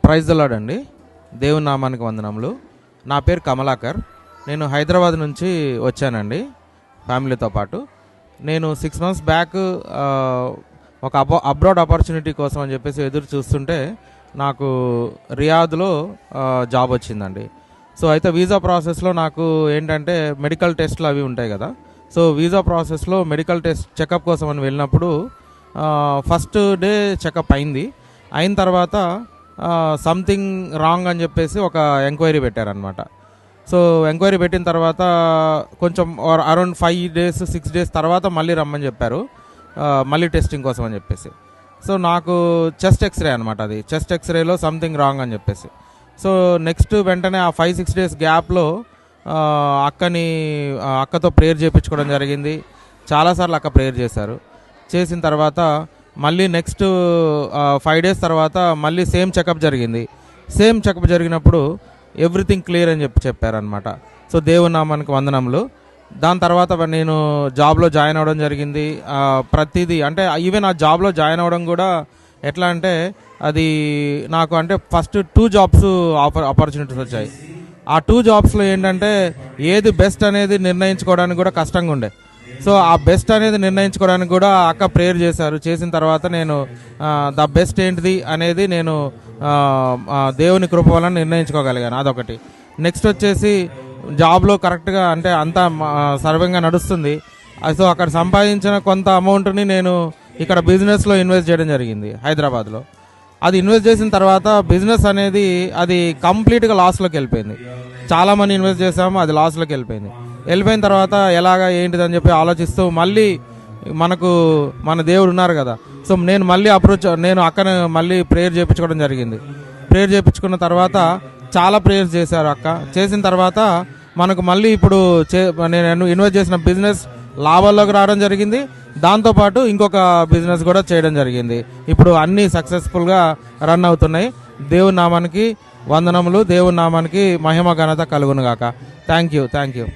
Praise the lord అండి. దేవుని నామానికి వందనములు. నా పేరు కమలాకర్. నేను హైదరాబాద్ నుంచి వచ్చానండి ఫ్యామిలీతో పాటు. నేను 6 months బ్యాక్ ఒక అబ్రాడ్ ఆపర్చునిటీ కోసం అని చెప్పేసి ఎదురు చూస్తుంటే నాకు రియాద్లో జాబ్ వచ్చిందండి. సో అయితే వీసా ప్రాసెస్లో నాకు ఏంటంటే మెడికల్ టెస్ట్లు అవి ఉంటాయి కదా. సో వీసా ప్రాసెస్లో మెడికల్ టెస్ట్ చెకప్ కోసం అని వెళ్ళినప్పుడు ఫస్ట్ డే చెకప్ అయిన తర్వాత సంథింగ్ రాంగ్ అని చెప్పేసి ఒక ఎంక్వైరీ పెట్టారనమాట. సో ఎంక్వైరీ పెట్టిన తర్వాత కొంచెం అరౌండ్ 5 days 6 days తర్వాత మళ్ళీ రమ్మని చెప్పారు, మళ్ళీ టెస్టింగ్ కోసం అని చెప్పేసి. సో నాకు చెస్ట్ ఎక్స్రే అనమాట, అది చెస్ట్ ఎక్స్రేలో సంథింగ్ రాంగ్ అని చెప్పేసి. సో నెక్స్ట్ వెంటనే ఆ 5-6 days గ్యాప్లో అక్కతో ప్రేయర్ చేయించుకోవడం జరిగింది. చాలాసార్లు అక్క ప్రేయర్ చేసిన తర్వాత మళ్ళీ నెక్స్ట్ 5 days తర్వాత మళ్ళీ సేమ్ చెకప్ జరిగింది. సేమ్ చెకప్ జరిగినప్పుడు ఎవ్రీథింగ్ క్లియర్ అని చెప్పారనమాట. సో దేవుని నామానికి వందనములు. దాని తర్వాత నేను జాబ్లో జాయిన్ అవ్వడం జరిగింది. ప్రతిదీ అంటే ఈవెన్ ఆ జాబ్లో జాయిన్ అవ్వడం కూడా ఎట్లా అంటే అది నాకు అంటే ఫస్ట్ 2 jobs ఆపర్చునిటీస్ వచ్చాయి. ఆ 2 jobsలో ఏంటంటే ఏది బెస్ట్ అనేది నిర్ణయించుకోవడానికి కూడా కష్టంగా ఉండే. సో ఆ బెస్ట్ అనేది నిర్ణయించుకోవడానికి కూడా అక్క ప్రేయర్ చేసిన తర్వాత నేను ద బెస్ట్ ఏంటిది అనేది నేను దేవుని కృప వలన నిర్ణయించుకోగలిగాను. అదొకటి. నెక్స్ట్ వచ్చేసి జాబ్లో కరెక్ట్గా అంటే అంతా సర్వంగా నడుస్తుంది. సో అక్కడ సంపాదించిన కొంత అమౌంట్ని నేను ఇక్కడ బిజినెస్లో ఇన్వెస్ట్ చేయడం జరిగింది హైదరాబాద్లో. అది ఇన్వెస్ట్ చేసిన తర్వాత బిజినెస్ అనేది అది కంప్లీట్గా లాస్లోకి వెళ్ళిపోయింది. చాలా మంది ఇన్వెస్ట్ చేసాము, అది లాస్లోకి వెళ్ళిపోయిన తర్వాత ఎలాగా ఏంటిదని చెప్పి ఆలోచిస్తూ మళ్ళీ మన దేవుడు ఉన్నారు కదా. సో నేను అక్కను మళ్ళీ ప్రేయర్ చేయించుకోవడం జరిగింది. ప్రేయర్ చేయించుకున్న తర్వాత చాలా ప్రేయర్స్ చేశారు అక్క. చేసిన తర్వాత మనకు మళ్ళీ ఇప్పుడు నేను ఇన్వెస్ట్ చేసిన బిజినెస్ లాభాల్లోకి రావడం జరిగింది. దాంతోపాటు ఇంకొక బిజినెస్ కూడా చేయడం జరిగింది. ఇప్పుడు అన్నీ సక్సెస్ఫుల్గా రన్ అవుతున్నాయి. దేవుని నామానికి వందనములు. దేవుని నామానికి మహిమ ఘనత కలుగును గాక. Thank you.